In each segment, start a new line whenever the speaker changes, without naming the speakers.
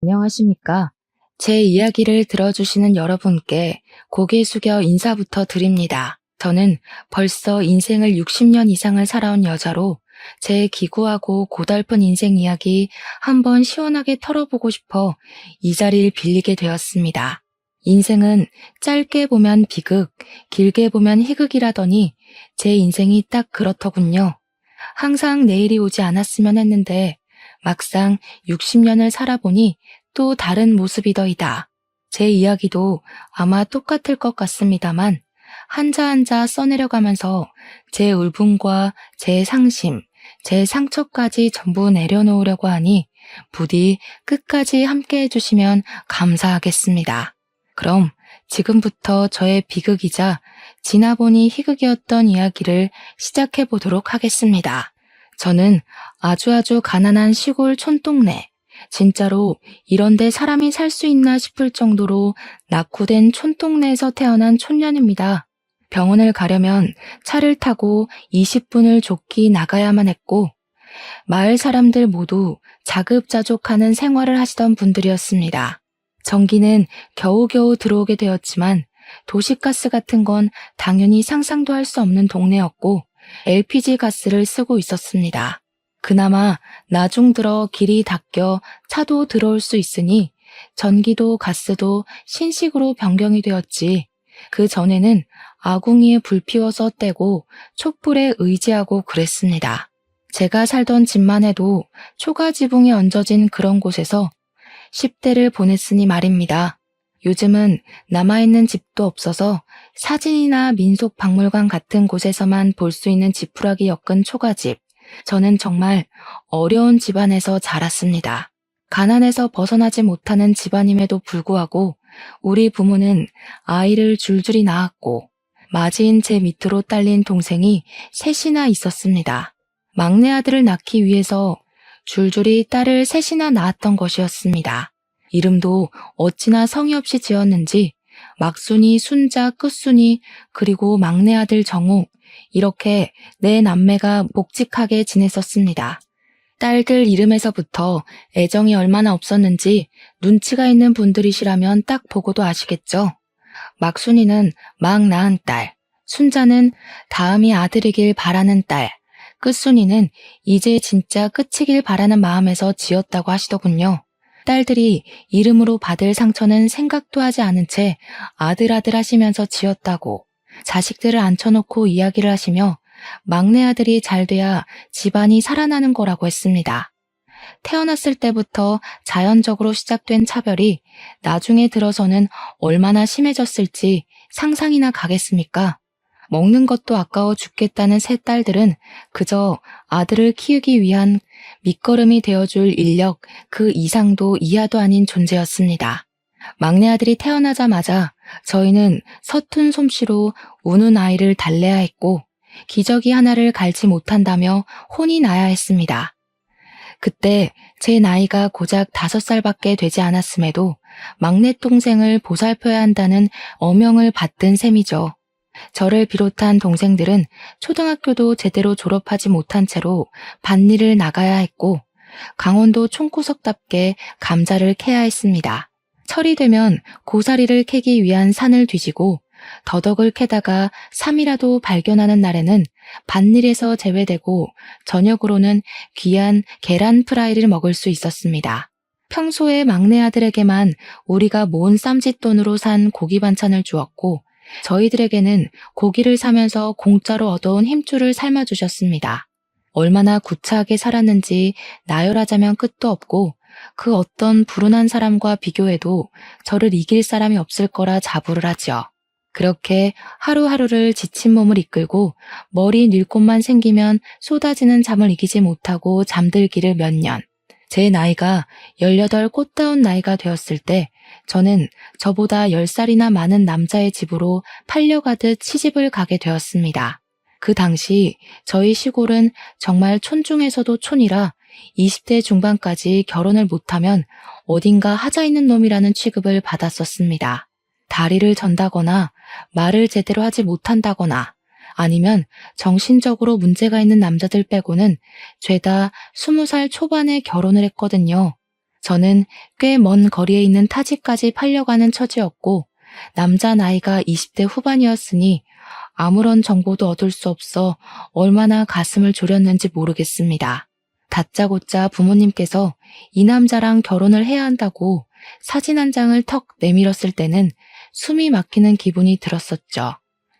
안녕하십니까? 제 이야기를 들어주시는 여러분께 고개 숙여 인사부터 드립니다. 저는 벌써 인생을 60년 이상을 살아온 여자로 제 기구하고 고달픈 인생 이야기 한번 시원하게 털어보고 싶어 이 자리를 빌리게 되었습니다. 인생은 짧게 보면 비극, 길게 보면 희극이라더니 제 인생이 딱 그렇더군요. 항상 내일이 오지 않았으면 했는데 막상 60년을 살아보니 또 다른 모습이더이다. 제 이야기도 아마 똑같을 것 같습니다만 한자 한자 써내려가면서 제 울분과 제 상심, 제 상처까지 전부 내려놓으려고 하니 부디 끝까지 함께 해주시면 감사하겠습니다. 그럼 지금부터 저의 비극이자 지나보니 희극이었던 이야기를 시작해 보도록 하겠습니다. 저는 아주 가난한 시골 촌동네, 진짜로 이런데 사람이 살 수 있나 싶을 정도로 낙후된 촌동네에서 태어난 촌년입니다. 병원을 가려면 차를 타고 20분을 좁기 나가야만 했고, 마을 사람들 모두 자급자족하는 생활을 하시던 분들이었습니다. 전기는 겨우겨우 들어오게 되었지만 도시가스 같은 건 당연히 상상도 할 수 없는 동네였고 LPG 가스를 쓰고 있었습니다. 그나마 나중 들어 길이 닦여 차도 들어올 수 있으니 전기도 가스도 신식으로 변경이 되었지. 그 전에는 아궁이에 불 피워서 떼고 촛불에 의지하고 그랬습니다. 제가 살던 집만 해도 초가 지붕에 얹어진 그런 곳에서 10대를 보냈으니 말입니다. 요즘은 남아있는 집도 없어서 사진이나 민속박물관 같은 곳에서만 볼 수 있는 지푸라기 엮은 초가집. 저는 정말 어려운 집안에서 자랐습니다. 가난에서 벗어나지 못하는 집안임에도 불구하고 우리 부모는 아이를 줄줄이 낳았고 맞이인 제 밑으로 딸린 동생이 셋이나 있었습니다. 막내 아들을 낳기 위해서 줄줄이 딸을 셋이나 낳았던 것이었습니다. 이름도 어찌나 성의 없이 지었는지 막순이, 순자, 끝순이, 그리고 막내 아들 정우, 이렇게 네 남매가 묵직하게 지냈었습니다. 딸들 이름에서부터 애정이 얼마나 없었는지 눈치가 있는 분들이시라면 딱 보고도 아시겠죠? 막순이는 막 낳은 딸, 순자는 다음이 아들이길 바라는 딸, 끝순이는 이제 진짜 끝이길 바라는 마음에서 지었다고 하시더군요. 딸들이 이름으로 받을 상처는 생각도 하지 않은 채 아들 하시면서 지었다고 자식들을 앉혀놓고 이야기를 하시며 막내 아들이 잘 돼야 집안이 살아나는 거라고 했습니다. 태어났을 때부터 자연적으로 시작된 차별이 나중에 들어서는 얼마나 심해졌을지 상상이나 가겠습니까? 먹는 것도 아까워 죽겠다는 세 딸들은 그저 아들을 키우기 위한 밑거름이 되어줄 인력 그 이상도 이하도 아닌 존재였습니다. 막내 아들이 태어나자마자 저희는 서툰 솜씨로 우는 아이를 달래야 했고 기저귀 하나를 갈지 못한다며 혼이 나야 했습니다. 그때 제 나이가 고작 5살밖에 되지 않았음에도 막내 동생을 보살펴야 한다는 어명을 받든 셈이죠. 저를 비롯한 동생들은 초등학교도 제대로 졸업하지 못한 채로 밭일을 나가야 했고 강원도 총구석답게 감자를 캐야 했습니다. 철이 되면 고사리를 캐기 위한 산을 뒤지고 더덕을 캐다가 삼이라도 발견하는 날에는 밭일에서 제외되고 저녁으로는 귀한 계란 프라이를 먹을 수 있었습니다. 평소에 막내 아들에게만 우리가 모은 쌈짓돈으로 산 고기 반찬을 주었고 저희들에게는 고기를 사면서 공짜로 얻어온 힘줄을 삶아주셨습니다. 얼마나 구차하게 살았는지 나열하자면 끝도 없고 그 어떤 불운한 사람과 비교해도 저를 이길 사람이 없을 거라 자부를 하죠. 그렇게 하루하루를 지친 몸을 이끌고 머리 닐 곳만 생기면 쏟아지는 잠을 이기지 못하고 잠들기를 몇 년. 제 나이가 18 꽃다운 나이가 되었을 때 저는 저보다 10살이나 많은 남자의 집으로 팔려가듯 시집을 가게 되었습니다. 그 당시 저희 시골은 정말 촌 중에서도 촌이라 20대 중반까지 결혼을 못하면 어딘가 하자 있는 놈이라는 취급을 받았었습니다. 다리를 전다거나 말을 제대로 하지 못한다거나 아니면 정신적으로 문제가 있는 남자들 빼고는 죄다 20살 초반에 결혼을 했거든요. 저는 꽤 먼 거리에 있는 타지까지 팔려가는 처지였고 남자 나이가 20대 후반이었으니 아무런 정보도 얻을 수 없어 얼마나 가슴을 졸였는지 모르겠습니다. 다짜고짜 부모님께서 이 남자랑 결혼을 해야 한다고 사진 한 장을 턱 내밀었을 때는 숨이 막히는 기분이 들었었죠.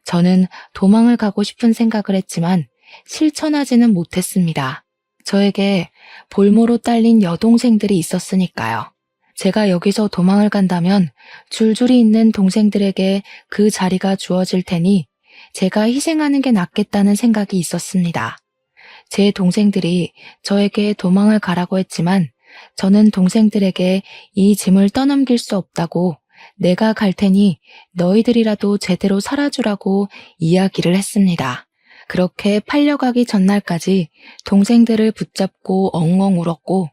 저는 도망을 가고 싶은 생각을 했지만 실천하지는 못했습니다. 저에게 볼모로 딸린 여동생들이 있었으니까요. 제가 여기서 도망을 간다면 줄줄이 있는 동생들에게 그 자리가 주어질 테니 제가 희생하는 게 낫겠다는 생각이 있었습니다. 제 동생들이 저에게 도망을 가라고 했지만 저는 동생들에게 이 짐을 떠넘길 수 없다고 내가 갈 테니 너희들이라도 제대로 살아주라고 이야기를 했습니다. 그렇게 팔려가기 전날까지 동생들을 붙잡고 엉엉 울었고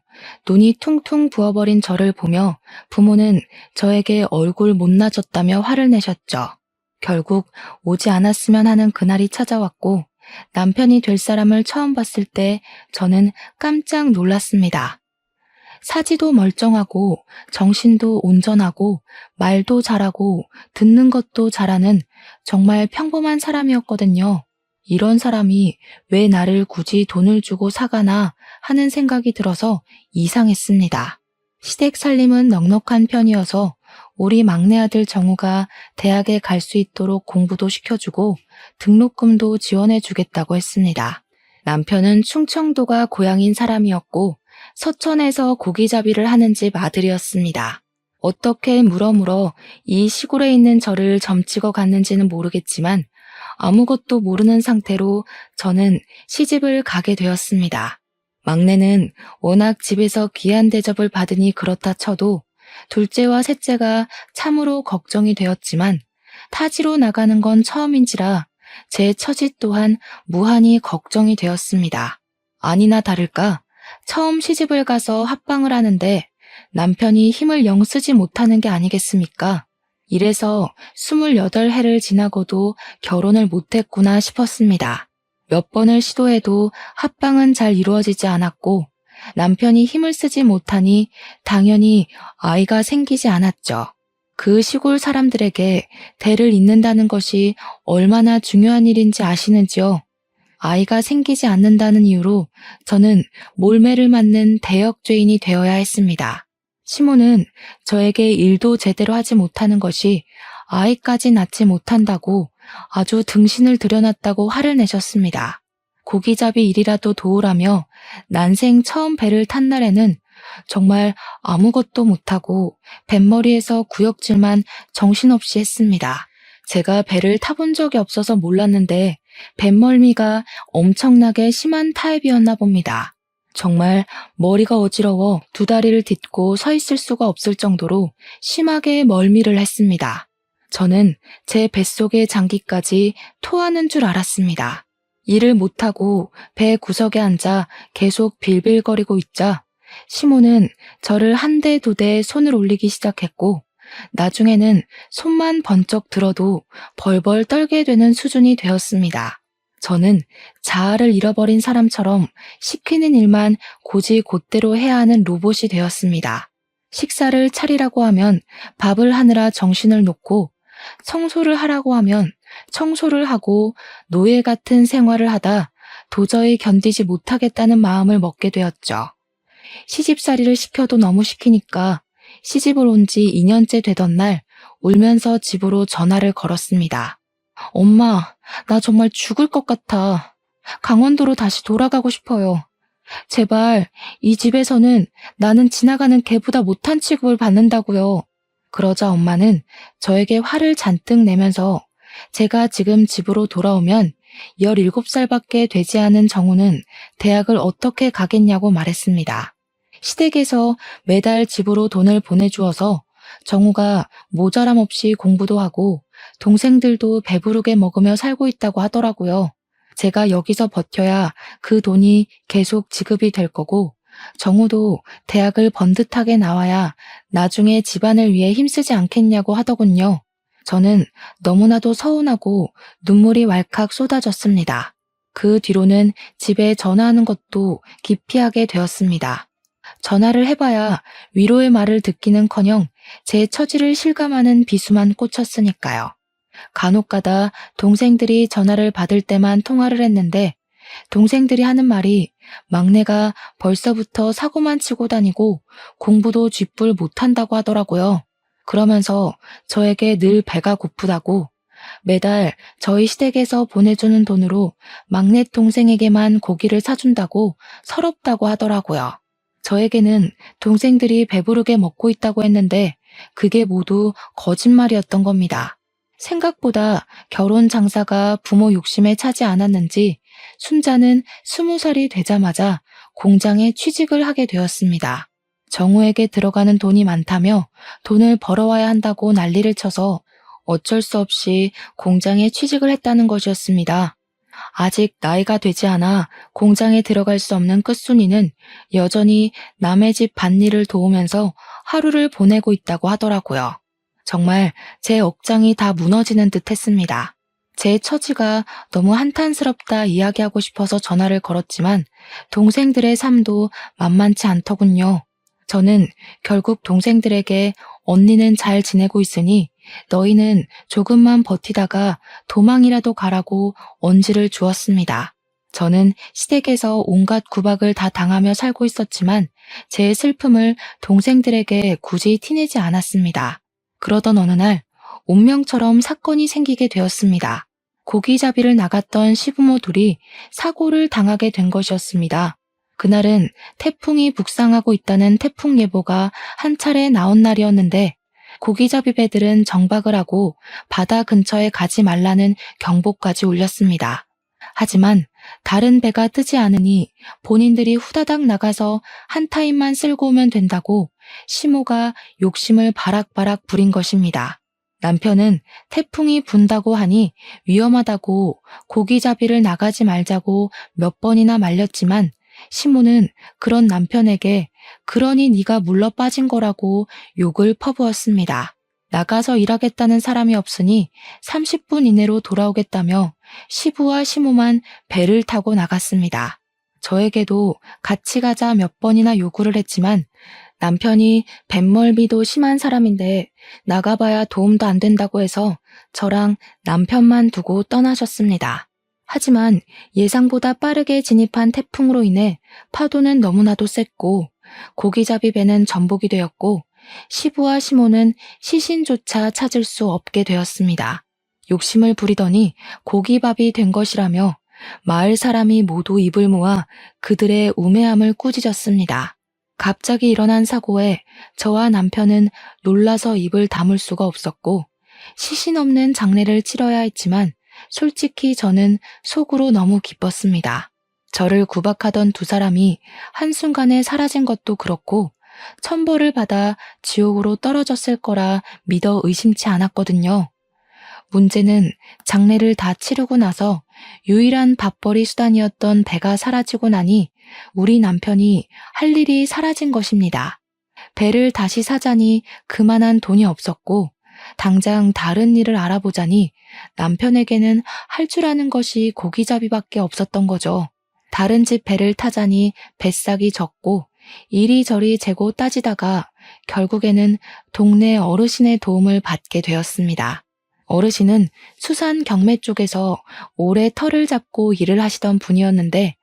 눈이 퉁퉁 부어버린 저를 보며 부모는 저에게 얼굴 못나졌다며 화를 내셨죠. 결국 오지 않았으면 하는 그날이 찾아왔고 남편이 될 사람을 처음 봤을 때 저는 깜짝 놀랐습니다. 사지도 멀쩡하고 정신도 온전하고 말도 잘하고 듣는 것도 잘하는 정말 평범한 사람이었거든요. 이런 사람이 왜 나를 굳이 돈을 주고 사가나 하는 생각이 들어서 이상했습니다. 시댁 살림은 넉넉한 편이어서 우리 막내 아들 정우가 대학에 갈 수 있도록 공부도 시켜주고 등록금도 지원해주겠다고 했습니다. 남편은 충청도가 고향인 사람이었고 서천에서 고기잡이를 하는 집 아들이었습니다. 어떻게 물어물어 이 시골에 있는 저를 점찍어 갔는지는 모르겠지만 아무것도 모르는 상태로 저는 시집을 가게 되었습니다. 막내는 워낙 집에서 귀한 대접을 받으니 그렇다 쳐도 둘째와 셋째가 참으로 걱정이 되었지만 타지로 나가는 건 처음인지라 제 처지 또한 무한히 걱정이 되었습니다. 아니나 다를까 처음 시집을 가서 합방을 하는데 남편이 힘을 영 쓰지 못하는 게 아니겠습니까? 이래서 28해를 지나고도 결혼을 못했구나 싶었습니다. 몇 번을 시도해도 합방은 잘 이루어지지 않았고 남편이 힘을 쓰지 못하니 당연히 아이가 생기지 않았죠. 그 시골 사람들에게 대를 잇는다는 것이 얼마나 중요한 일인지 아시는지요? 아이가 생기지 않는다는 이유로 저는 몰매를 맞는 대역죄인이 되어야 했습니다. 시모는 저에게 일도 제대로 하지 못하는 것이 아이까지 낳지 못한다고 아주 등신을 들여놨다고 화를 내셨습니다. 고기잡이 일이라도 도우라며 난생 처음 배를 탄 날에는 정말 아무것도 못하고 뱃머리에서 구역질만 정신없이 했습니다. 제가 배를 타본 적이 없어서 몰랐는데 뱃멀미가 엄청나게 심한 타입이었나 봅니다. 정말 머리가 어지러워 두 다리를 딛고 서 있을 수가 없을 정도로 심하게 멀미를 했습니다. 저는 제 뱃속의 장기까지 토하는 줄 알았습니다. 일을 못하고 배 구석에 앉아 계속 빌빌거리고 있자 시모는 저를 한 대 두 대 손을 올리기 시작했고 나중에는 손만 번쩍 들어도 벌벌 떨게 되는 수준이 되었습니다. 저는 자아를 잃어버린 사람처럼 시키는 일만 고지곧대로 해야 하는 로봇이 되었습니다. 식사를 차리라고 하면 밥을 하느라 정신을 놓고 청소를 하라고 하면 청소를 하고 노예 같은 생활을 하다 도저히 견디지 못하겠다는 마음을 먹게 되었죠. 시집살이를 시켜도 너무 시키니까 시집을 온 지 2년째 되던 날 울면서 집으로 전화를 걸었습니다. 엄마, 나 정말 죽을 것 같아. 강원도로 다시 돌아가고 싶어요. 제발 이 집에서는 나는 지나가는 개보다 못한 취급을 받는다고요. 그러자 엄마는 저에게 화를 잔뜩 내면서 제가 지금 집으로 돌아오면 17살밖에 되지 않은 정우는 대학을 어떻게 가겠냐고 말했습니다. 시댁에서 매달 집으로 돈을 보내주어서 정우가 모자람 없이 공부도 하고 동생들도 배부르게 먹으며 살고 있다고 하더라고요. 제가 여기서 버텨야 그 돈이 계속 지급이 될 거고 정우도 대학을 번듯하게 나와야 나중에 집안을 위해 힘쓰지 않겠냐고 하더군요. 저는 너무나도 서운하고 눈물이 왈칵 쏟아졌습니다. 그 뒤로는 집에 전화하는 것도 기피하게 되었습니다. 전화를 해봐야 위로의 말을 듣기는커녕 제 처지를 실감하는 비수만 꽂혔으니까요. 간혹가다 동생들이 전화를 받을 때만 통화를 했는데 동생들이 하는 말이 막내가 벌써부터 사고만 치고 다니고 공부도 쥐뿔 못한다고 하더라고요. 그러면서 저에게 늘 배가 고프다고 매달 저희 시댁에서 보내주는 돈으로 막내 동생에게만 고기를 사준다고 서럽다고 하더라고요. 저에게는 동생들이 배부르게 먹고 있다고 했는데 그게 모두 거짓말이었던 겁니다. 생각보다 결혼 장사가 부모 욕심에 차지 않았는지 순자는 20살이 되자마자 공장에 취직을 하게 되었습니다. 정우에게 들어가는 돈이 많다며 돈을 벌어와야 한다고 난리를 쳐서 어쩔 수 없이 공장에 취직을 했다는 것이었습니다. 아직 나이가 되지 않아 공장에 들어갈 수 없는 끝순이는 여전히 남의 집 밭일을 도우면서 하루를 보내고 있다고 하더라고요. 정말 제 억장이 다 무너지는 듯 했습니다. 제 처지가 너무 한탄스럽다 이야기하고 싶어서 전화를 걸었지만 동생들의 삶도 만만치 않더군요. 저는 결국 동생들에게 언니는 잘 지내고 있으니 너희는 조금만 버티다가 도망이라도 가라고 언지를 주었습니다. 저는 시댁에서 온갖 구박을 다 당하며 살고 있었지만 제 슬픔을 동생들에게 굳이 티내지 않았습니다. 그러던 어느 날 운명처럼 사건이 생기게 되었습니다. 고기잡이를 나갔던 시부모 둘이 사고를 당하게 된 것이었습니다. 그날은 태풍이 북상하고 있다는 태풍 예보가 한 차례 나온 날이었는데 고기잡이 배들은 정박을 하고 바다 근처에 가지 말라는 경보까지 울렸습니다. 하지만 다른 배가 뜨지 않으니 본인들이 후다닥 나가서 한 타임만 쓸고 오면 된다고 시모가 욕심을 바락바락 부린 것입니다. 남편은 태풍이 분다고 하니 위험하다고 고기잡이를 나가지 말자고 몇 번이나 말렸지만 시모는 그런 남편에게 그러니 네가 물러 빠진 거라고 욕을 퍼부었습니다. 나가서 일하겠다는 사람이 없으니 30분 이내로 돌아오겠다며 시부와 시모만 배를 타고 나갔습니다. 저에게도 같이 가자 몇 번이나 요구를 했지만 남편이 뱃멀미도 심한 사람인데 나가봐야 도움도 안 된다고 해서 저랑 남편만 두고 떠나셨습니다. 하지만 예상보다 빠르게 진입한 태풍으로 인해 파도는 너무나도 셌고 고기잡이 배는 전복이 되었고 시부와 시모는 시신조차 찾을 수 없게 되었습니다. 욕심을 부리더니 고기밥이 된 것이라며 마을 사람이 모두 입을 모아 그들의 우매함을 꾸짖었습니다. 갑자기 일어난 사고에 저와 남편은 놀라서 입을 다물 수가 없었고 시신 없는 장례를 치러야 했지만 솔직히 저는 속으로 너무 기뻤습니다. 저를 구박하던 두 사람이 한순간에 사라진 것도 그렇고 천벌을 받아 지옥으로 떨어졌을 거라 믿어 의심치 않았거든요. 문제는 장례를 다 치르고 나서 유일한 밥벌이 수단이었던 배가 사라지고 나니 우리 남편이 할 일이 사라진 것입니다. 배를 다시 사자니 그만한 돈이 없었고 당장 다른 일을 알아보자니 남편에게는 할 줄 아는 것이 고기잡이밖에 없었던 거죠. 다른 집 배를 타자니 뱃삭이 적고 이리저리 재고 따지다가 결국에는 동네 어르신의 도움을 받게 되었습니다. 어르신은 수산 경매 쪽에서 오래 터를 잡고 일을 하시던 분이었는데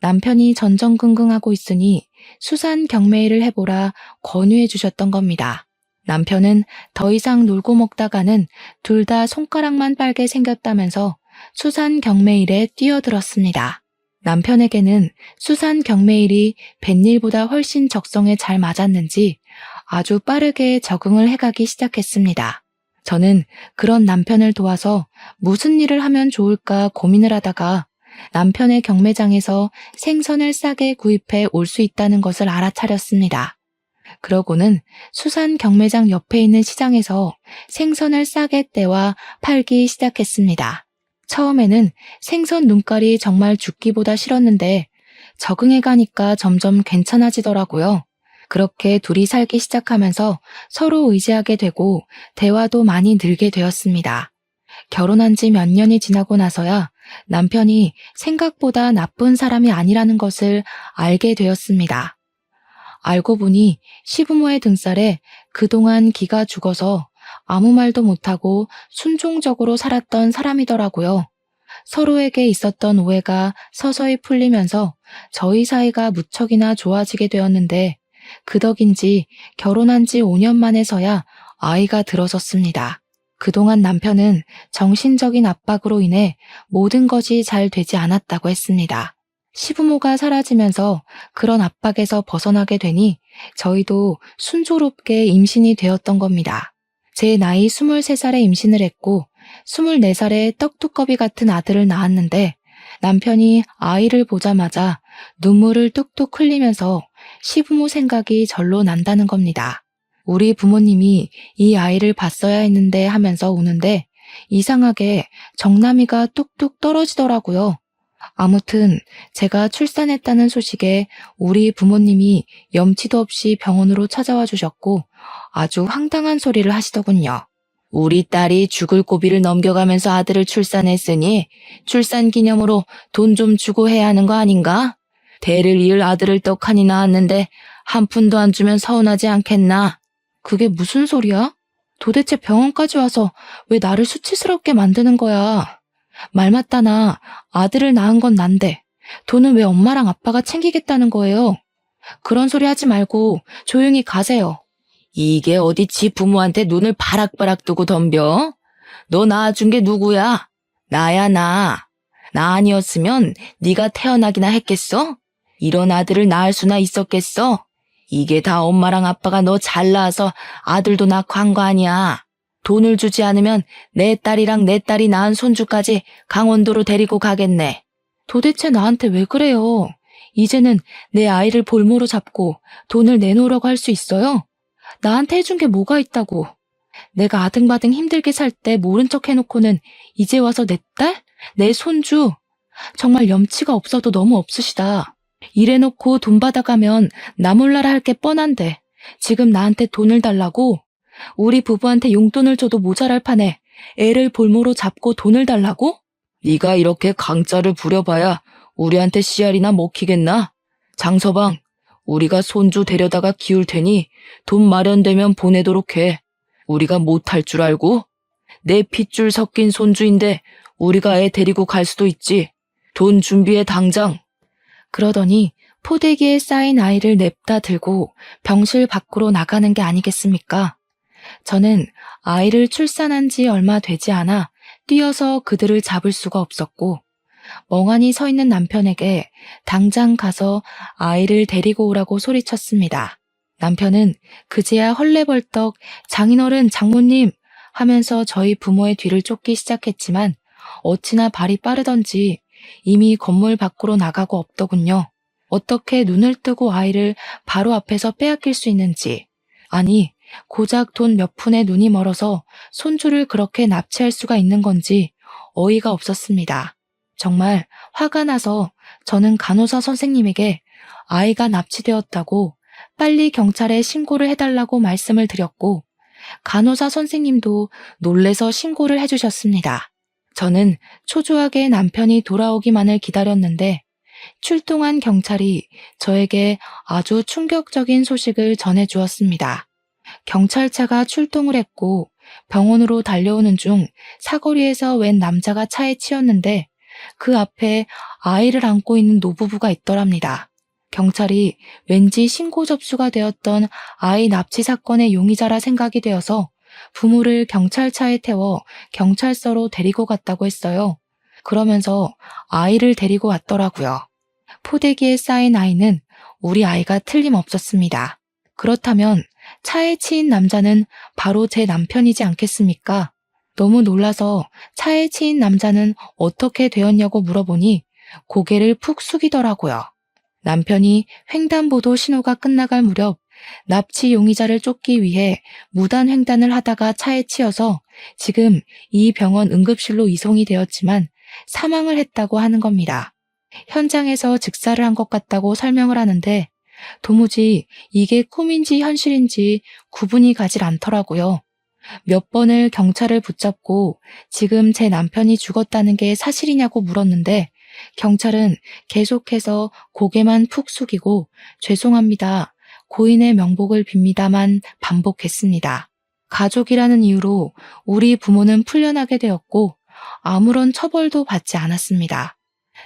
남편이 전전긍긍하고 있으니 수산 경매일을 해보라 권유해 주셨던 겁니다. 남편은 더 이상 놀고 먹다가는 둘 다 손가락만 빨게 생겼다면서 수산 경매일에 뛰어들었습니다. 남편에게는 수산 경매일이 뱃일보다 훨씬 적성에 잘 맞았는지 아주 빠르게 적응을 해가기 시작했습니다. 저는 그런 남편을 도와서 무슨 일을 하면 좋을까 고민을 하다가 남편의 경매장에서 생선을 싸게 구입해 올 수 있다는 것을 알아차렸습니다. 그러고는 수산 경매장 옆에 있는 시장에서 생선을 싸게 떼와 팔기 시작했습니다. 처음에는 생선 눈깔이 정말 죽기보다 싫었는데 적응해 가니까 점점 괜찮아지더라고요. 그렇게 둘이 살기 시작하면서 서로 의지하게 되고 대화도 많이 늘게 되었습니다. 결혼한 지 몇 년이 지나고 나서야 남편이 생각보다 나쁜 사람이 아니라는 것을 알게 되었습니다. 알고 보니 시부모의 등살에 그동안 기가 죽어서 아무 말도 못하고 순종적으로 살았던 사람이더라고요. 서로에게 있었던 오해가 서서히 풀리면서 저희 사이가 무척이나 좋아지게 되었는데 그 덕인지 결혼한 지 5년 만에서야 아이가 들어섰습니다. 그동안 남편은 정신적인 압박으로 인해 모든 것이 잘 되지 않았다고 했습니다. 시부모가 사라지면서 그런 압박에서 벗어나게 되니 저희도 순조롭게 임신이 되었던 겁니다. 제 나이 23살에 임신을 했고 24살에 떡두꺼비 같은 아들을 낳았는데 남편이 아이를 보자마자 눈물을 뚝뚝 흘리면서 시부모 생각이 절로 난다는 겁니다. 우리 부모님이 이 아이를 봤어야 했는데 하면서 우는데 이상하게 정남이가 뚝뚝 떨어지더라고요. 아무튼 제가 출산했다는 소식에 우리 부모님이 염치도 없이 병원으로 찾아와 주셨고 아주 황당한 소리를 하시더군요. 우리 딸이 죽을 고비를 넘겨가면서 아들을 출산했으니 출산 기념으로 돈 좀 주고 해야 하는 거 아닌가? 대를 이을 아들을 떡하니 낳았는데 한 푼도 안 주면 서운하지 않겠나? 그게 무슨 소리야? 도대체 병원까지 와서 왜 나를 수치스럽게 만드는 거야? 말 맞다나 아들을 낳은 건 난데 돈은 왜 엄마랑 아빠가 챙기겠다는 거예요? 그런 소리 하지 말고 조용히 가세요. 이게 어디 지 부모한테 눈을 바락바락 뜨고 덤벼? 너 낳아준 게 누구야? 나야 나. 나 아니었으면 네가 태어나기나 했겠어? 이런 아들을 낳을 수나 있었겠어? 이게 다 엄마랑 아빠가 너 잘 낳아서 아들도 낳고 한 거 아니야. 돈을 주지 않으면 내 딸이랑 내 딸이 낳은 손주까지 강원도로 데리고 가겠네. 도대체 나한테 왜 그래요? 이제는 내 아이를 볼모로 잡고 돈을 내놓으라고 할 수 있어요? 나한테 해준 게 뭐가 있다고. 내가 아등바등 힘들게 살 때 모른 척 해놓고는 이제 와서 내 딸? 내 손주? 정말 염치가 없어도 너무 없으시다. 이래놓고 돈 받아가면 나 몰라라 할 게 뻔한데 지금 나한테 돈을 달라고? 우리 부부한테 용돈을 줘도 모자랄 판에 애를 볼모로 잡고 돈을 달라고? 네가 이렇게 강짜를 부려봐야 우리한테 씨알이나 먹히겠나? 장서방, 우리가 손주 데려다가 키울 테니 돈 마련되면 보내도록 해. 우리가 못할 줄 알고? 내 핏줄 섞인 손주인데 우리가 애 데리고 갈 수도 있지. 돈 준비해 당장. 그러더니 포대기에 쌓인 아이를 냅다 들고 병실 밖으로 나가는 게 아니겠습니까? 저는 아이를 출산한 지 얼마 되지 않아 뛰어서 그들을 잡을 수가 없었고 멍하니 서 있는 남편에게 당장 가서 아이를 데리고 오라고 소리쳤습니다. 남편은 그제야 헐레벌떡 장인어른 장모님 하면서 저희 부모의 뒤를 쫓기 시작했지만 어찌나 발이 빠르던지 이미 건물 밖으로 나가고 없더군요. 어떻게 눈을 뜨고 아이를 바로 앞에서 빼앗길 수 있는지, 아니 고작 돈 몇 푼에 눈이 멀어서 손주를 그렇게 납치할 수가 있는 건지 어이가 없었습니다. 정말 화가 나서 저는 간호사 선생님에게 아이가 납치되었다고 빨리 경찰에 신고를 해달라고 말씀을 드렸고 간호사 선생님도 놀래서 신고를 해주셨습니다. 저는 초조하게 남편이 돌아오기만을 기다렸는데 출동한 경찰이 저에게 아주 충격적인 소식을 전해주었습니다. 경찰차가 출동을 했고 병원으로 달려오는 중 사거리에서 웬 남자가 차에 치였는데 그 앞에 아이를 안고 있는 노부부가 있더랍니다. 경찰이 왠지 신고 접수가 되었던 아이 납치 사건의 용의자라 생각이 되어서 부모를 경찰차에 태워 경찰서로 데리고 갔다고 했어요. 그러면서 아이를 데리고 왔더라고요. 포대기에 쌓인 아이는 우리 아이가 틀림없었습니다. 그렇다면 차에 치인 남자는 바로 제 남편이지 않겠습니까? 너무 놀라서 차에 치인 남자는 어떻게 되었냐고 물어보니 고개를 푹 숙이더라고요. 남편이 횡단보도 신호가 끝나갈 무렵 납치 용의자를 쫓기 위해 무단 횡단을 하다가 차에 치여서 지금 이 병원 응급실로 이송이 되었지만 사망을 했다고 하는 겁니다. 현장에서 즉사를 한 것 같다고 설명을 하는데 도무지 이게 꿈인지 현실인지 구분이 가질 않더라고요. 몇 번을 경찰을 붙잡고 지금 제 남편이 죽었다는 게 사실이냐고 물었는데 경찰은 계속해서 고개만 푹 숙이고 죄송합니다. 고인의 명복을 빕니다만 반복했습니다. 가족이라는 이유로 우리 부모는 풀려나게 되었고 아무런 처벌도 받지 않았습니다.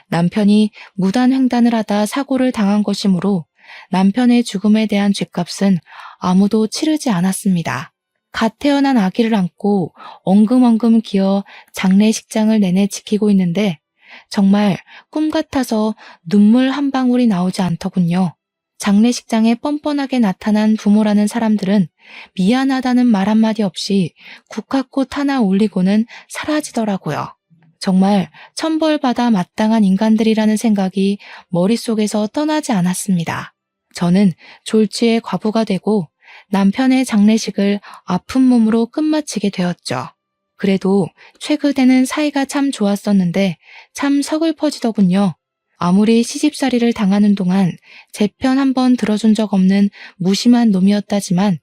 남편이 무단 횡단을 하다 사고를 당한 것이므로 남편의 죽음에 대한 죗값은 아무도 치르지 않았습니다. 갓 태어난 아기를 안고 엉금엉금 기어 장례식장을 내내 지키고 있는데 정말 꿈 같아서 눈물 한 방울이 나오지 않더군요. 장례식장에 뻔뻔하게 나타난 부모라는 사람들은 미안하다는 말 한마디 없이 국화꽃 하나 올리고는 사라지더라고요. 정말 천벌받아 마땅한 인간들이라는 생각이 머릿속에서 떠나지 않았습니다. 저는 졸지에 과부가 되고 남편의 장례식을 아픈 몸으로 끝마치게 되었죠. 그래도 최근에는 사이가 참 좋았었는데 참 서글퍼지더군요. 아무리 시집살이를 당하는 동안 제 편 한 번 들어준 적 없는 무심한 놈이었다지만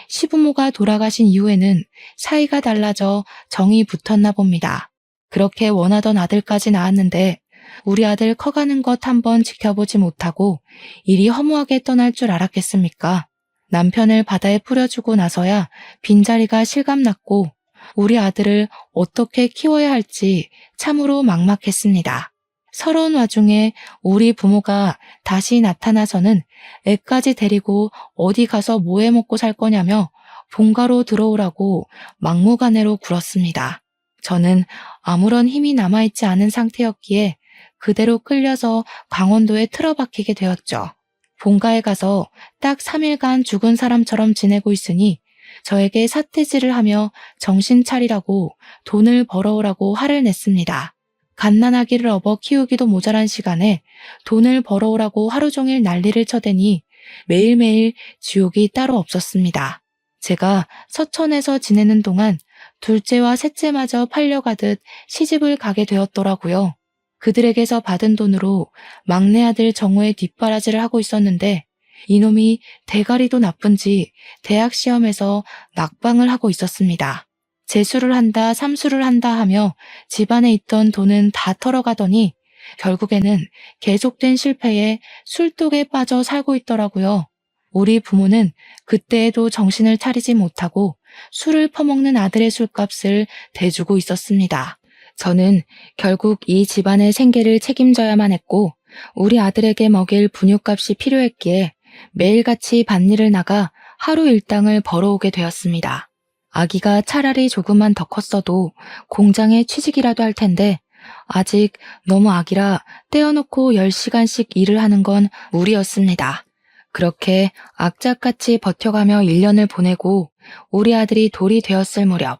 시부모가 돌아가신 이후에는 사이가 달라져 정이 붙었나 봅니다. 그렇게 원하던 아들까지 낳았는데 우리 아들 커가는 것 한번 지켜보지 못하고 이리 허무하게 떠날 줄 알았겠습니까? 남편을 바다에 뿌려주고 나서야 빈자리가 실감났고 우리 아들을 어떻게 키워야 할지 참으로 막막했습니다. 서러운 와중에 우리 부모가 다시 나타나서는 애까지 데리고 어디 가서 뭐해 먹고 살 거냐며 본가로 들어오라고 막무가내로 굴었습니다. 저는 아무런 힘이 남아있지 않은 상태였기에 그대로 끌려서 강원도에 틀어박히게 되었죠. 본가에 가서 딱 3일간 죽은 사람처럼 지내고 있으니 저에게 사태질을 하며 정신 차리라고 돈을 벌어오라고 화를 냈습니다. 갓난아기를 업어 키우기도 모자란 시간에 돈을 벌어오라고 하루 종일 난리를 쳐대니 매일매일 지옥이 따로 없었습니다. 제가 서천에서 지내는 동안 둘째와 셋째마저 팔려가듯 시집을 가게 되었더라고요. 그들에게서 받은 돈으로 막내 아들 정우의 뒷바라지를 하고 있었는데 이놈이 대가리도 나쁜지 대학 시험에서 낙방을 하고 있었습니다. 재수를 한다, 삼수를 한다 하며 집안에 있던 돈은 다 털어가더니 결국에는 계속된 실패에 술독에 빠져 살고 있더라고요. 우리 부모는 그때에도 정신을 차리지 못하고 술을 퍼먹는 아들의 술값을 대주고 있었습니다. 저는 결국 이 집안의 생계를 책임져야만 했고 우리 아들에게 먹일 분유값이 필요했기에 매일같이 밭일을 나가 하루 일당을 벌어오게 되었습니다. 아기가 차라리 조금만 더 컸어도 공장에 취직이라도 할 텐데 아직 너무 아기라 떼어놓고 10시간씩 일을 하는 건 무리였습니다. 그렇게 악착같이 버텨가며 1년을 보내고 우리 아들이 돌이 되었을 무렵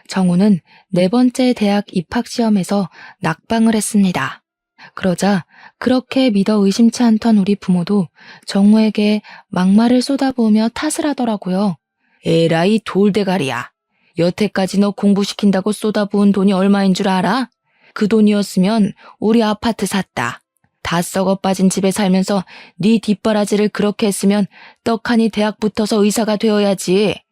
정우는 4번째 대학 입학시험에서 낙방을 했습니다. 그러자 그렇게 믿어 의심치 않던 우리 부모도 정우에게 막말을 쏟아부으며 탓을 하더라고요. 에라이 돌대가리야. 여태까지 너 공부시킨다고 쏟아부은 돈이 얼마인 줄 알아? 그 돈이었으면 우리 아파트 샀다. 다 썩어 빠진 집에 살면서 네 뒷바라지를 그렇게 했으면 떡하니 대학 붙어서 의사가 되어야지.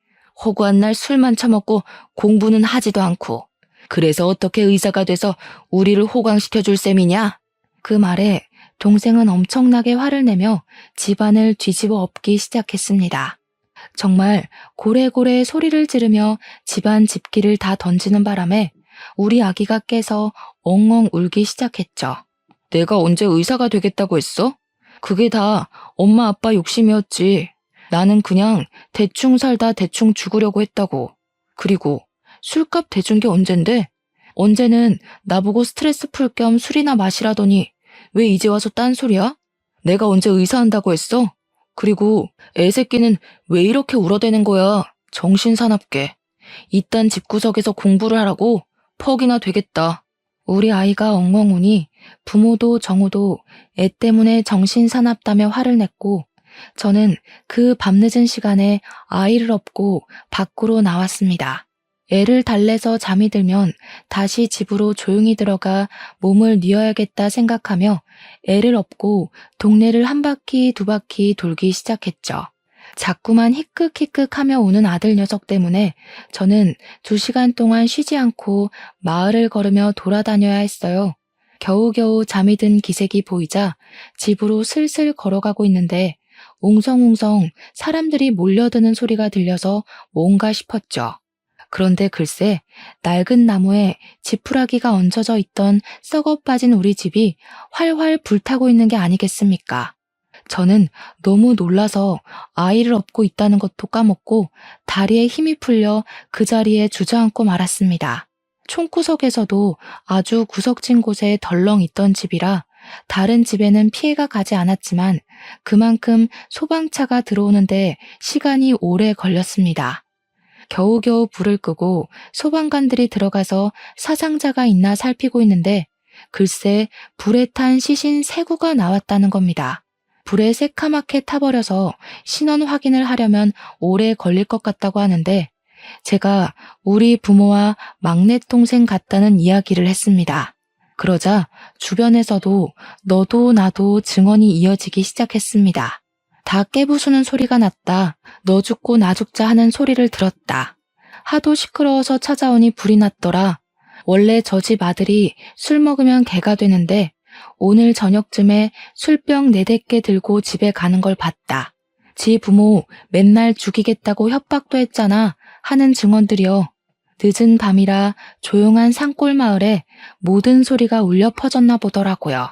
허구한 날 술만 처먹고 공부는 하지도 않고. 그래서 어떻게 의사가 돼서 우리를 호강시켜줄 셈이냐? 그 말에 동생은 엄청나게 화를 내며 집안을 뒤집어 엎기 시작했습니다. 정말 고래고래 소리를 지르며 집안 집기를 다 던지는 바람에 우리 아기가 깨서 엉엉 울기 시작했죠. 내가 언제 의사가 되겠다고 했어? 그게 다 엄마 아빠 욕심이었지. 나는 그냥 대충 살다 대충 죽으려고 했다고. 그리고 술값 대준 게 언젠데? 언제는 나보고 스트레스 풀 겸 술이나 마시라더니 왜 이제 와서 딴소리야? 내가 언제 의사한다고 했어? 그리고 애새끼는 왜 이렇게 울어대는 거야? 정신 사납게. 이딴 집구석에서 공부를 하라고? 퍽이나 되겠다. 우리 아이가 엉엉 우니 부모도 정우도 애 때문에 정신 사납다며 화를 냈고 저는 그 밤늦은 시간에 아이를 업고 밖으로 나왔습니다. 애를 달래서 잠이 들면 다시 집으로 조용히 들어가 몸을 뉘어야겠다 생각하며 애를 업고 동네를 한 바퀴 두 바퀴 돌기 시작했죠. 자꾸만 히끗히끗하며 우는 아들 녀석 때문에 저는 2시간 동안 쉬지 않고 마을을 걸으며 돌아다녀야 했어요. 겨우겨우 잠이 든 기색이 보이자 집으로 슬슬 걸어가고 있는데 웅성웅성 사람들이 몰려드는 소리가 들려서 뭔가 싶었죠. 그런데 글쎄 낡은 나무에 지푸라기가 얹혀져 있던 썩어 빠진 우리 집이 활활 불타고 있는 게 아니겠습니까? 저는 너무 놀라서 아이를 업고 있다는 것도 까먹고 다리에 힘이 풀려 그 자리에 주저앉고 말았습니다. 총구석에서도 아주 구석진 곳에 덜렁 있던 집이라 다른 집에는 피해가 가지 않았지만 그만큼 소방차가 들어오는데 시간이 오래 걸렸습니다. 겨우겨우 불을 끄고 소방관들이 들어가서 사상자가 있나 살피고 있는데 글쎄 불에 탄 시신 3구가 나왔다는 겁니다. 불에 새카맣게 타버려서 신원 확인을 하려면 오래 걸릴 것 같다고 하는데 제가 우리 부모와 막내 동생 같다는 이야기를 했습니다. 그러자 주변에서도 너도 나도 증언이 이어지기 시작했습니다. 다 깨부수는 소리가 났다. 너 죽고 나 죽자 하는 소리를 들었다. 하도 시끄러워서 찾아오니 불이 났더라. 원래 저 집 아들이 술 먹으면 개가 되는데 오늘 저녁쯤에 술병 4-5개 들고 집에 가는 걸 봤다. 지 부모 맨날 죽이겠다고 협박도 했잖아 하는 증언들이여. 늦은 밤이라 조용한 산골 마을에 모든 소리가 울려 퍼졌나 보더라고요.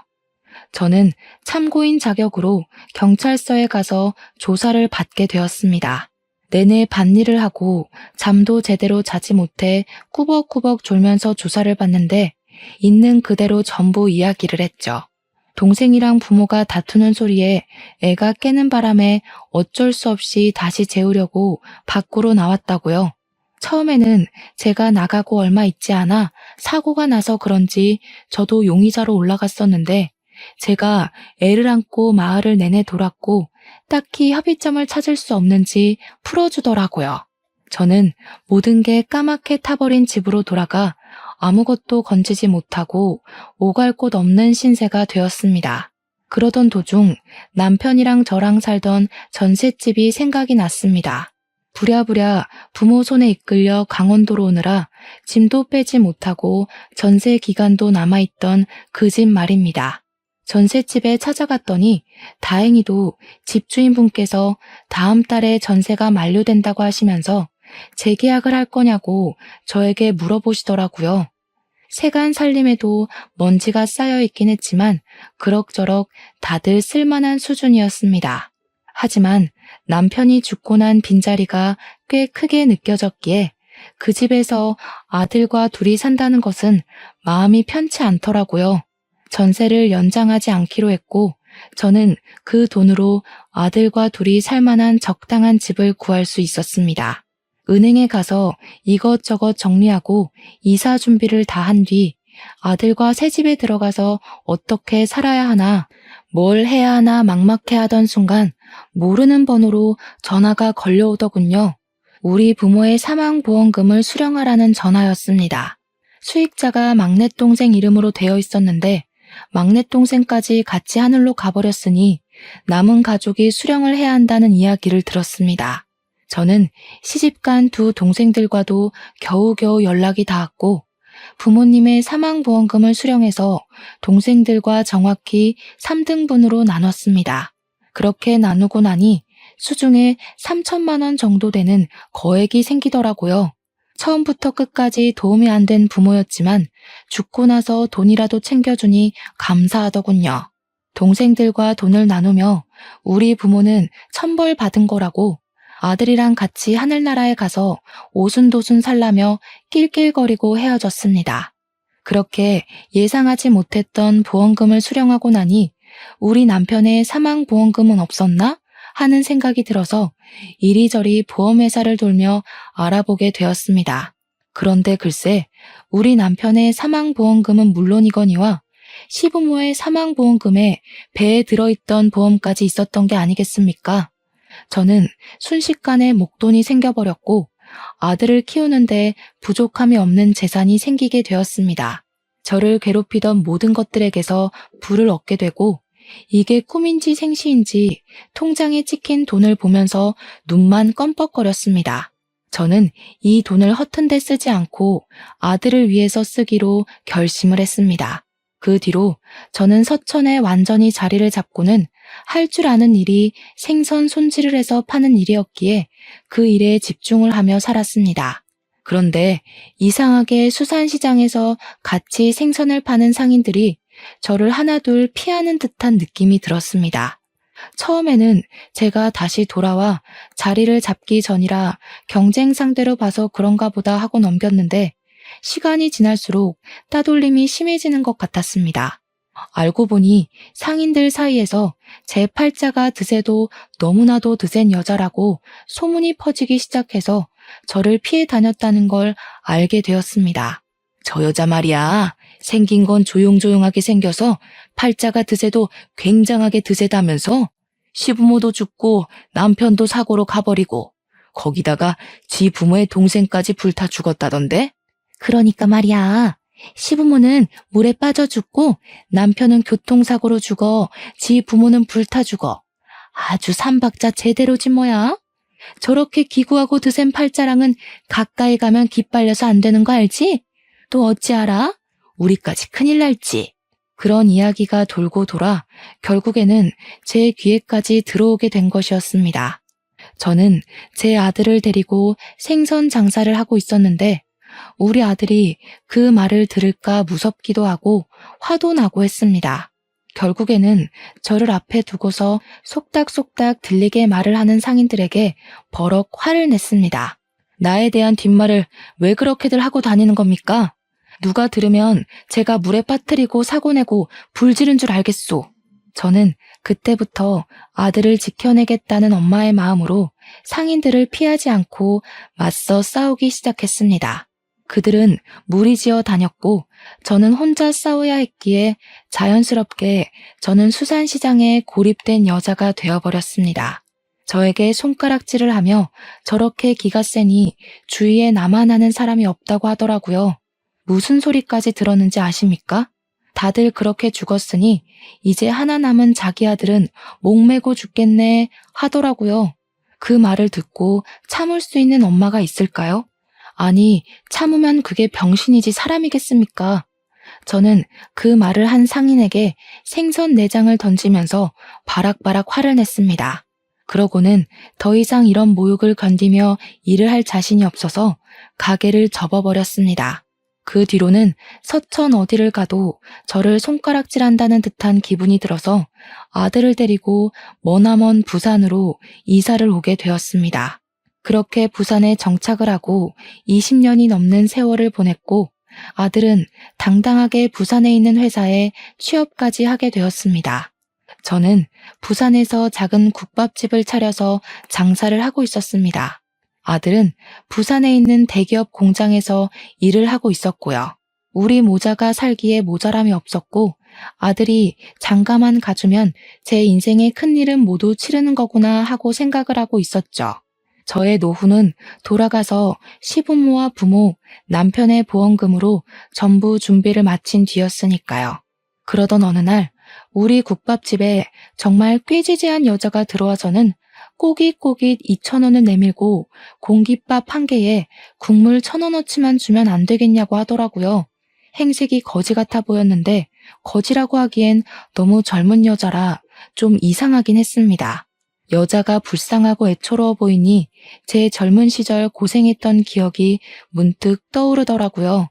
저는 참고인 자격으로 경찰서에 가서 조사를 받게 되었습니다. 내내 밭일을 하고 잠도 제대로 자지 못해 꾸벅꾸벅 졸면서 조사를 받는데 있는 그대로 전부 이야기를 했죠. 동생이랑 부모가 다투는 소리에 애가 깨는 바람에 어쩔 수 없이 다시 재우려고 밖으로 나왔다고요. 처음에는 제가 나가고 얼마 있지 않아 사고가 나서 그런지 저도 용의자로 올라갔었는데 제가 애를 안고 마을을 내내 돌았고 딱히 협의점을 찾을 수 없는지 풀어주더라고요. 저는 모든 게 까맣게 타버린 집으로 돌아가 아무것도 건지지 못하고 오갈 곳 없는 신세가 되었습니다. 그러던 도중 남편이랑 저랑 살던 전셋집이 생각이 났습니다. 부랴부랴 부모 손에 이끌려 강원도로 오느라 짐도 빼지 못하고 전세 기간도 남아있던 그 집 말입니다. 전셋집에 찾아갔더니 다행히도 집주인분께서 다음 달에 전세가 만료된다고 하시면서 재계약을 할 거냐고 저에게 물어보시더라고요. 세간 살림에도 먼지가 쌓여 있긴 했지만 그럭저럭 다들 쓸만한 수준이었습니다. 하지만 남편이 죽고 난 빈자리가 꽤 크게 느껴졌기에 그 집에서 아들과 둘이 산다는 것은 마음이 편치 않더라고요. 전세를 연장하지 않기로 했고 저는 그 돈으로 아들과 둘이 살만한 적당한 집을 구할 수 있었습니다. 은행에 가서 이것저것 정리하고 이사 준비를 다 한 뒤 아들과 새 집에 들어가서 어떻게 살아야 하나, 뭘 해야 하나 막막해하던 순간 모르는 번호로 전화가 걸려오더군요. 우리 부모의 사망보험금을 수령하라는 전화였습니다. 수익자가 막내 동생 이름으로 되어 있었는데 막내 동생까지 같이 하늘로 가버렸으니 남은 가족이 수령을 해야 한다는 이야기를 들었습니다. 저는 시집간 2 동생들과도 겨우겨우 연락이 닿았고 부모님의 사망보험금을 수령해서 동생들과 정확히 3등분으로 나눴습니다. 그렇게 나누고 나니 수중에 3천만 원 정도 되는 거액이 생기더라고요. 처음부터 끝까지 도움이 안 된 부모였지만 죽고 나서 돈이라도 챙겨주니 감사하더군요. 동생들과 돈을 나누며 우리 부모는 천벌 받은 거라고 아들이랑 같이 하늘나라에 가서 오순도순 살라며 낄낄거리고 헤어졌습니다. 그렇게 예상하지 못했던 보험금을 수령하고 나니 우리 남편의 사망보험금은 없었나? 하는 생각이 들어서 이리저리 보험회사를 돌며 알아보게 되었습니다. 그런데 글쎄 우리 남편의 사망보험금은 물론이거니와 시부모의 사망보험금에 배에 들어있던 보험까지 있었던 게 아니겠습니까? 저는 순식간에 목돈이 생겨버렸고 아들을 키우는데 부족함이 없는 재산이 생기게 되었습니다. 저를 괴롭히던 모든 것들에게서 불을 얻게 되고 이게 꿈인지 생시인지 통장에 찍힌 돈을 보면서 눈만 껌뻑거렸습니다. 저는 이 돈을 허튼 데 쓰지 않고 아들을 위해서 쓰기로 결심을 했습니다. 그 뒤로 저는 서천에 완전히 자리를 잡고는 할 줄 아는 일이 생선 손질을 해서 파는 일이었기에 그 일에 집중을 하며 살았습니다. 그런데 이상하게 수산시장에서 같이 생선을 파는 상인들이 저를 하나둘 피하는 듯한 느낌이 들었습니다. 처음에는 제가 다시 돌아와 자리를 잡기 전이라 경쟁 상대로 봐서 그런가 보다 하고 넘겼는데 시간이 지날수록 따돌림이 심해지는 것 같았습니다. 알고 보니 상인들 사이에서 제 팔자가 드세도 너무나도 드센 여자라고 소문이 퍼지기 시작해서 저를 피해 다녔다는 걸 알게 되었습니다. 저 여자 말이야. 생긴 건 조용조용하게 생겨서 팔자가 드세도 굉장하게 드세다면서 시부모도 죽고 남편도 사고로 가버리고 거기다가 지 부모의 동생까지 불타 죽었다던데? 그러니까 말이야. 시부모는 물에 빠져 죽고 남편은 교통사고로 죽어 지 부모는 불타 죽어. 아주 삼박자 제대로지 뭐야? 저렇게 기구하고 드센 팔자랑은 가까이 가면 기빨려서 안 되는 거 알지? 또 어찌 알아? 우리까지 큰일 날지. 그런 이야기가 돌고 돌아 결국에는 제 귀에까지 들어오게 된 것이었습니다. 저는 제 아들을 데리고 생선 장사를 하고 있었는데 우리 아들이 그 말을 들을까 무섭기도 하고 화도 나고 했습니다. 결국에는 저를 앞에 두고서 속닥속닥 들리게 말을 하는 상인들에게 버럭 화를 냈습니다. 나에 대한 뒷말을 왜 그렇게들 하고 다니는 겁니까? 누가 들으면 제가 물에 빠뜨리고 사고 내고 불 지른 줄 알겠소. 저는 그때부터 아들을 지켜내겠다는 엄마의 마음으로 상인들을 피하지 않고 맞서 싸우기 시작했습니다. 그들은 무리지어 다녔고 저는 혼자 싸워야 했기에 자연스럽게 저는 수산시장에 고립된 여자가 되어버렸습니다. 저에게 손가락질을 하며 저렇게 기가 세니 주위에 나만 아는 사람이 없다고 하더라고요. 무슨 소리까지 들었는지 아십니까? 다들 그렇게 죽었으니 이제 하나 남은 자기 아들은 목매고 죽겠네 하더라고요. 그 말을 듣고 참을 수 있는 엄마가 있을까요? 아니, 참으면 그게 병신이지 사람이겠습니까? 저는 그 말을 한 상인에게 생선 내장을 던지면서 바락바락 화를 냈습니다. 그러고는 더 이상 이런 모욕을 견디며 일을 할 자신이 없어서 가게를 접어버렸습니다. 그 뒤로는 서천 어디를 가도 저를 손가락질한다는 듯한 기분이 들어서 아들을 데리고 머나먼 부산으로 이사를 오게 되었습니다. 그렇게 부산에 정착을 하고 20년이 넘는 세월을 보냈고 아들은 당당하게 부산에 있는 회사에 취업까지 하게 되었습니다. 저는 부산에서 작은 국밥집을 차려서 장사를 하고 있었습니다. 아들은 부산에 있는 대기업 공장에서 일을 하고 있었고요. 우리 모자가 살기에 모자람이 없었고 아들이 장가만 가주면 제 인생의 큰일은 모두 치르는 거구나 하고 생각을 하고 있었죠. 저의 노후는 돌아가서 시부모와 부모, 남편의 보험금으로 전부 준비를 마친 뒤였으니까요. 그러던 어느 날 우리 국밥집에 정말 꾀지지한 여자가 들어와서는 꼬깃꼬깃 2,000원을 내밀고 공깃밥 한 개에 국물 1,000원어치만 주면 안 되겠냐고 하더라고요. 행색이 거지 같아 보였는데 거지라고 하기엔 너무 젊은 여자라 좀 이상하긴 했습니다. 여자가 불쌍하고 애처로워 보이니 제 젊은 시절 고생했던 기억이 문득 떠오르더라고요.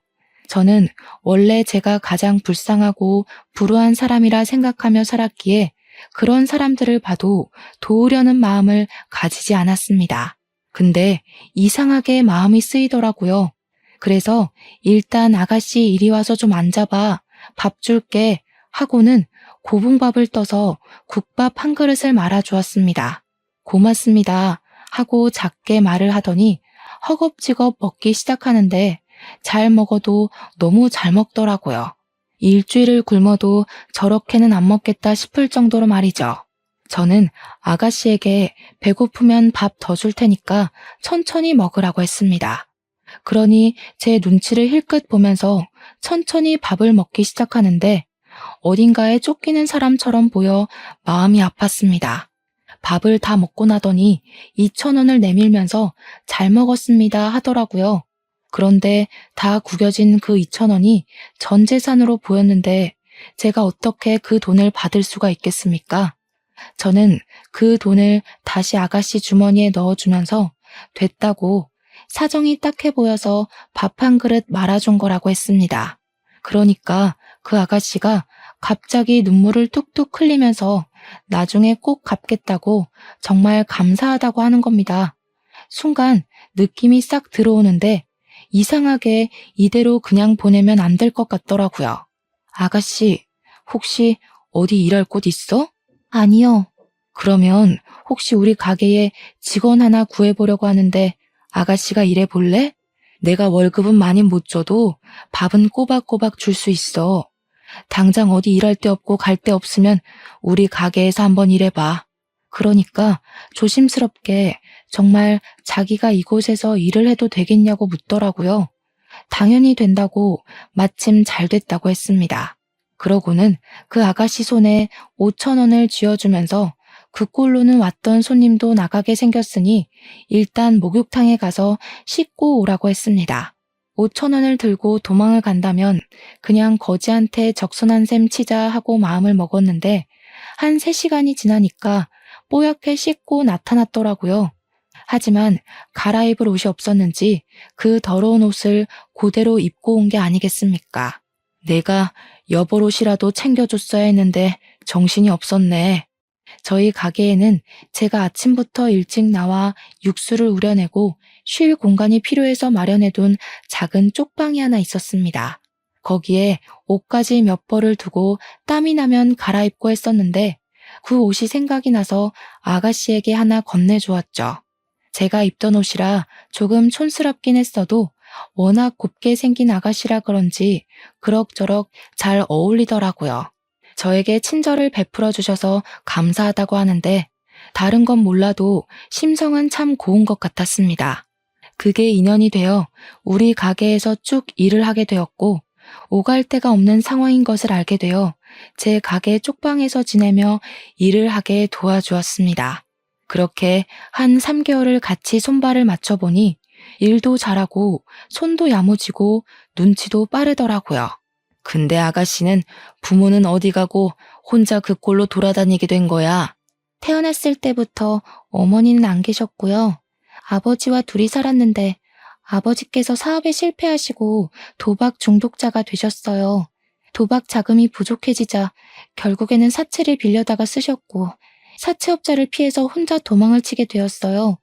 저는 원래 제가 가장 불쌍하고 불우한 사람이라 생각하며 살았기에 그런 사람들을 봐도 도우려는 마음을 가지지 않았습니다. 근데 이상하게 마음이 쓰이더라고요. 그래서 일단 아가씨 이리 와서 좀 앉아봐. 밥 줄게 하고는 고봉밥을 떠서 국밥 한 그릇을 말아주었습니다. 고맙습니다 하고 작게 말을 하더니 허겁지겁 먹기 시작하는데 잘 먹어도 너무 잘 먹더라고요. 일주일을 굶어도 저렇게는 안 먹겠다 싶을 정도로 말이죠. 저는 아가씨에게 배고프면 밥 더 줄 테니까 천천히 먹으라고 했습니다. 그러니 제 눈치를 힐끗 보면서 천천히 밥을 먹기 시작하는데 어딘가에 쫓기는 사람처럼 보여 마음이 아팠습니다. 밥을 다 먹고 나더니 2,000원을 내밀면서 잘 먹었습니다 하더라고요. 그런데 다 구겨진 그 2,000원이 전 재산으로 보였는데 제가 어떻게 그 돈을 받을 수가 있겠습니까? 저는 그 돈을 다시 아가씨 주머니에 넣어주면서 됐다고 사정이 딱해 보여서 밥 한 그릇 말아준 거라고 했습니다. 그러니까 그 아가씨가 갑자기 눈물을 뚝뚝 흘리면서 나중에 꼭 갚겠다고 정말 감사하다고 하는 겁니다. 순간 느낌이 싹 들어오는데 이상하게 이대로 그냥 보내면 안 될 것 같더라고요. 아가씨, 혹시 어디 일할 곳 있어? 아니요. 그러면 혹시 우리 가게에 직원 하나 구해보려고 하는데 아가씨가 일해볼래? 내가 월급은 많이 못 줘도 밥은 꼬박꼬박 줄 수 있어. 당장 어디 일할 데 없고 갈 데 없으면 우리 가게에서 한번 일해봐. 그러니까 조심스럽게 정말 자기가 이곳에서 일을 해도 되겠냐고 묻더라고요. 당연히 된다고 마침 잘 됐다고 했습니다. 그러고는 그 아가씨 손에 5천 원을 쥐어주면서 그 꼴로는 왔던 손님도 나가게 생겼으니 일단 목욕탕에 가서 씻고 오라고 했습니다. 5천 원을 들고 도망을 간다면 그냥 거지한테 적선한 셈 치자 하고 마음을 먹었는데 한 3시간이 지나니까 뽀얗게 씻고 나타났더라고요. 하지만 갈아입을 옷이 없었는지 그 더러운 옷을 그대로 입고 온 게 아니겠습니까? 내가 여벌옷이라도 챙겨줬어야 했는데 정신이 없었네. 저희 가게에는 제가 아침부터 일찍 나와 육수를 우려내고 쉴 공간이 필요해서 마련해둔 작은 쪽방이 하나 있었습니다. 거기에 옷까지 몇 벌을 두고 땀이 나면 갈아입고 했었는데 그 옷이 생각이 나서 아가씨에게 하나 건네주었죠. 제가 입던 옷이라 조금 촌스럽긴 했어도 워낙 곱게 생긴 아가씨라 그런지 그럭저럭 잘 어울리더라고요. 저에게 친절을 베풀어 주셔서 감사하다고 하는데 다른 건 몰라도 심성은 참 고운 것 같았습니다. 그게 인연이 되어 우리 가게에서 쭉 일을 하게 되었고 오갈 데가 없는 상황인 것을 알게 되어 제 가게 쪽방에서 지내며 일을 하게 도와주었습니다. 그렇게 한 3개월을 같이 손발을 맞춰보니 일도 잘하고 손도 야무지고 눈치도 빠르더라고요. 근데 아가씨는 부모는 어디 가고 혼자 그 꼴로 돌아다니게 된 거야? 태어났을 때부터 어머니는 안 계셨고요. 아버지와 둘이 살았는데 아버지께서 사업에 실패하시고 도박 중독자가 되셨어요. 도박 자금이 부족해지자 결국에는 사채를 빌려다가 쓰셨고 사채업자를 피해서 혼자 도망을 치게 되었어요.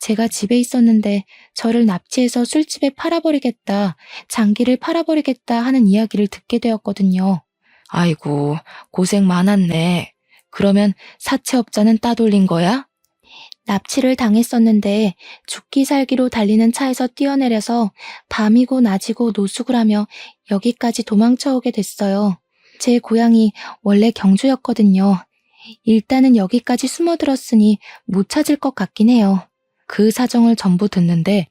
제가 집에 있었는데 저를 납치해서 술집에 팔아버리겠다, 장기를 팔아버리겠다 하는 이야기를 듣게 되었거든요. 아이고, 고생 많았네. 그러면 사채업자는 따돌린 거야? 납치를 당했었는데 죽기 살기로 달리는 차에서 뛰어내려서 밤이고 낮이고 노숙을 하며 여기까지 도망쳐 오게 됐어요. 제 고향이 원래 경주였거든요. 일단은 여기까지 숨어들었으니 못 찾을 것 같긴 해요. 그 사정을 전부 듣는데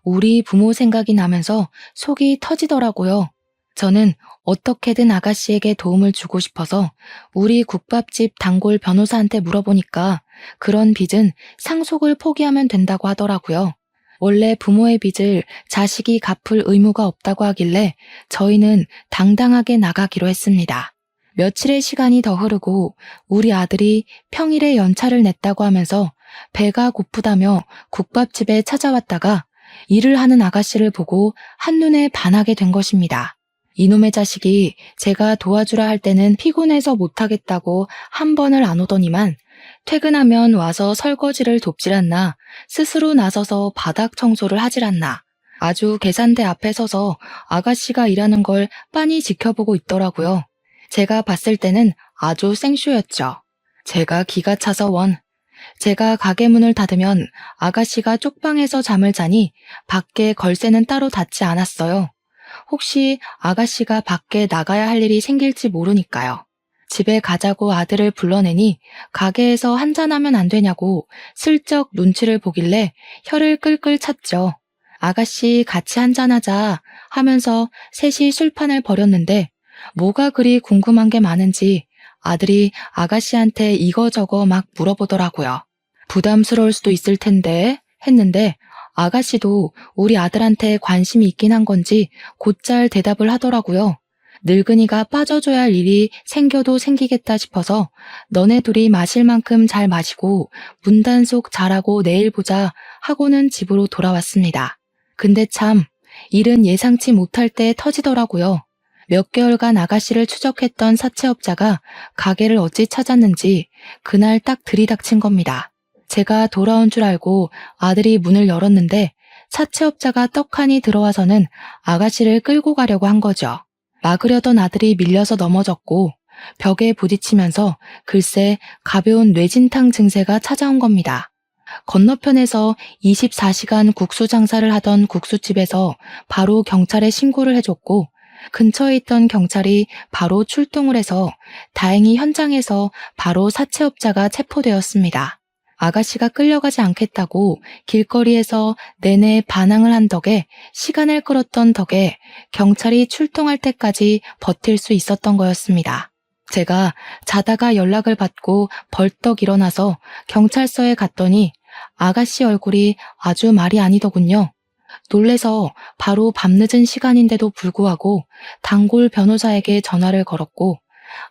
우리 부모 생각이 나면서 속이 터지더라고요. 저는 어떻게든 아가씨에게 도움을 주고 싶어서 우리 국밥집 단골 변호사한테 물어보니까 그런 빚은 상속을 포기하면 된다고 하더라고요. 원래 부모의 빚을 자식이 갚을 의무가 없다고 하길래 저희는 당당하게 나가기로 했습니다. 며칠의 시간이 더 흐르고 우리 아들이 평일에 연차를 냈다고 하면서 배가 고프다며 국밥집에 찾아왔다가 일을 하는 아가씨를 보고 한눈에 반하게 된 것입니다. 이놈의 자식이 제가 도와주라 할 때는 피곤해서 못하겠다고 한 번을 안 오더니만 퇴근하면 와서 설거지를 돕질 않나, 스스로 나서서 바닥 청소를 하질 않나, 아주 계산대 앞에 서서 아가씨가 일하는 걸 빤히 지켜보고 있더라고요. 제가 봤을 때는 아주 생쇼였죠. 제가 기가 차서 제가 가게 문을 닫으면 아가씨가 쪽방에서 잠을 자니 밖에 걸쇠는 따로 닫지 않았어요. 혹시 아가씨가 밖에 나가야 할 일이 생길지 모르니까요. 집에 가자고 아들을 불러내니 가게에서 한잔하면 안 되냐고 슬쩍 눈치를 보길래 혀를 끌끌 찼죠. 아가씨 같이 한잔하자 하면서 셋이 술판을 벌였는데 뭐가 그리 궁금한 게 많은지 아들이 아가씨한테 이거저거 막 물어보더라고요. 부담스러울 수도 있을 텐데 했는데 아가씨도 우리 아들한테 관심이 있긴 한 건지 곧잘 대답을 하더라고요. 늙은이가 빠져줘야 할 일이 생겨도 생기겠다 싶어서 너네 둘이 마실 만큼 잘 마시고 문단속 잘하고 내일 보자 하고는 집으로 돌아왔습니다. 근데 참 일은 예상치 못할 때 터지더라고요. 몇 개월간 아가씨를 추적했던 사채업자가 가게를 어찌 찾았는지 그날 딱 들이닥친 겁니다. 제가 돌아온 줄 알고 아들이 문을 열었는데 사채업자가 떡하니 들어와서는 아가씨를 끌고 가려고 한 거죠. 막으려던 아들이 밀려서 넘어졌고 벽에 부딪히면서 글쎄 가벼운 뇌진탕 증세가 찾아온 겁니다. 건너편에서 24시간 국수 장사를 하던 국수집에서 바로 경찰에 신고를 해줬고 근처에 있던 경찰이 바로 출동을 해서 다행히 현장에서 바로 사채업자가 체포되었습니다. 아가씨가 끌려가지 않겠다고 길거리에서 내내 반항을 한 덕에 시간을 끌었던 덕에 경찰이 출동할 때까지 버틸 수 있었던 거였습니다. 제가 자다가 연락을 받고 벌떡 일어나서 경찰서에 갔더니 아가씨 얼굴이 아주 말이 아니더군요. 놀래서 바로 밤늦은 시간인데도 불구하고 단골 변호사에게 전화를 걸었고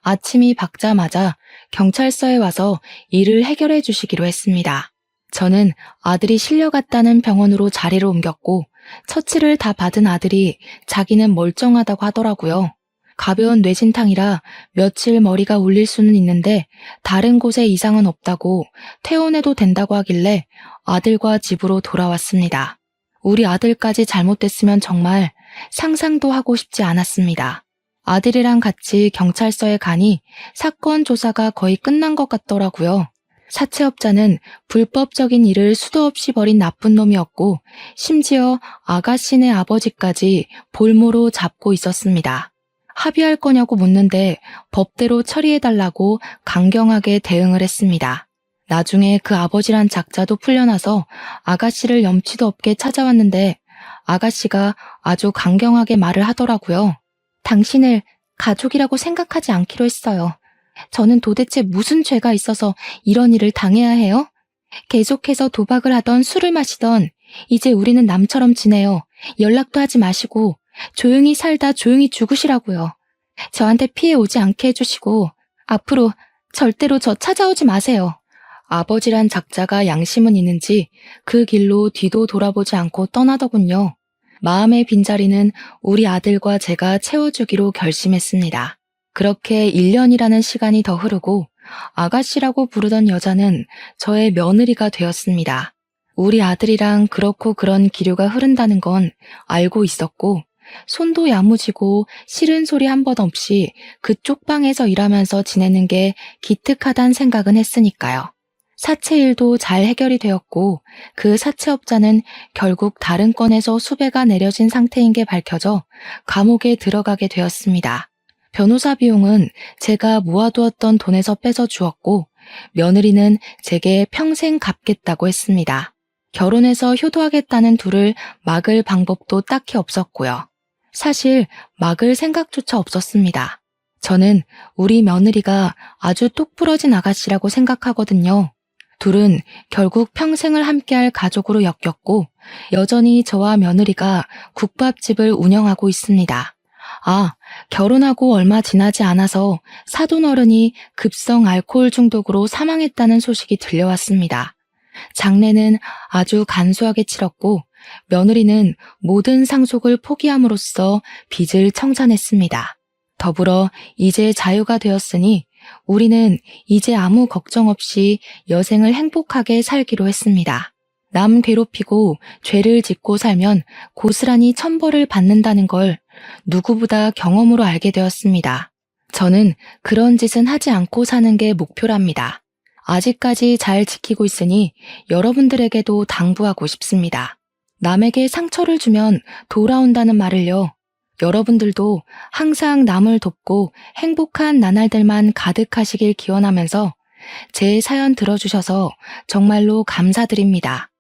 아침이 밝자마자 경찰서에 와서 일을 해결해 주시기로 했습니다. 저는 아들이 실려갔다는 병원으로 자리를 옮겼고 처치를 다 받은 아들이 자기는 멀쩡하다고 하더라고요. 가벼운 뇌진탕이라 며칠 머리가 울릴 수는 있는데 다른 곳에 이상은 없다고 퇴원해도 된다고 하길래 아들과 집으로 돌아왔습니다. 우리 아들까지 잘못됐으면 정말 상상도 하고 싶지 않았습니다. 아들이랑 같이 경찰서에 가니 사건 조사가 거의 끝난 것 같더라고요. 사채업자는 불법적인 일을 수도 없이 벌인 나쁜 놈이었고 심지어 아가씨네 아버지까지 볼모로 잡고 있었습니다. 합의할 거냐고 묻는데 법대로 처리해달라고 강경하게 대응을 했습니다. 나중에 그 아버지란 작자도 풀려나서 아가씨를 염치도 없게 찾아왔는데 아가씨가 아주 강경하게 말을 하더라고요. 당신을 가족이라고 생각하지 않기로 했어요. 저는 도대체 무슨 죄가 있어서 이런 일을 당해야 해요? 계속해서 도박을 하던 술을 마시던 이제 우리는 남처럼 지내요. 연락도 하지 마시고 조용히 살다 조용히 죽으시라고요. 저한테 피해 오지 않게 해주시고 앞으로 절대로 저 찾아오지 마세요. 아버지란 작자가 양심은 있는지 그 길로 뒤도 돌아보지 않고 떠나더군요. 마음의 빈자리는 우리 아들과 제가 채워주기로 결심했습니다. 그렇게 1년이라는 시간이 더 흐르고 아가씨라고 부르던 여자는 저의 며느리가 되었습니다. 우리 아들이랑 그렇고 그런 기류가 흐른다는 건 알고 있었고 손도 야무지고 싫은 소리 한 번 없이 그쪽 방에서 일하면서 지내는 게 기특하단 생각은 했으니까요. 사채 일도 잘 해결이 되었고 그 사채업자는 결국 다른 건에서 수배가 내려진 상태인 게 밝혀져 감옥에 들어가게 되었습니다. 변호사 비용은 제가 모아두었던 돈에서 빼서 주었고 며느리는 제게 평생 갚겠다고 했습니다. 결혼해서 효도하겠다는 둘을 막을 방법도 딱히 없었고요. 사실 막을 생각조차 없었습니다. 저는 우리 며느리가 아주 똑부러진 아가씨라고 생각하거든요. 둘은 결국 평생을 함께할 가족으로 엮였고 여전히 저와 며느리가 국밥집을 운영하고 있습니다. 결혼하고 얼마 지나지 않아서 사돈어른이 급성 알코올 중독으로 사망했다는 소식이 들려왔습니다. 장례는 아주 간소하게 치렀고 며느리는 모든 상속을 포기함으로써 빚을 청산했습니다. 더불어 이제 자유가 되었으니 우리는 이제 아무 걱정 없이 여생을 행복하게 살기로 했습니다. 남 괴롭히고 죄를 짓고 살면 고스란히 천벌을 받는다는 걸 누구보다 경험으로 알게 되었습니다. 저는 그런 짓은 하지 않고 사는 게 목표랍니다. 아직까지 잘 지키고 있으니 여러분들에게도 당부하고 싶습니다. 남에게 상처를 주면 돌아온다는 말을요. 여러분들도 항상 남을 돕고 행복한 나날들만 가득하시길 기원하면서 제 사연 들어주셔서 정말로 감사드립니다.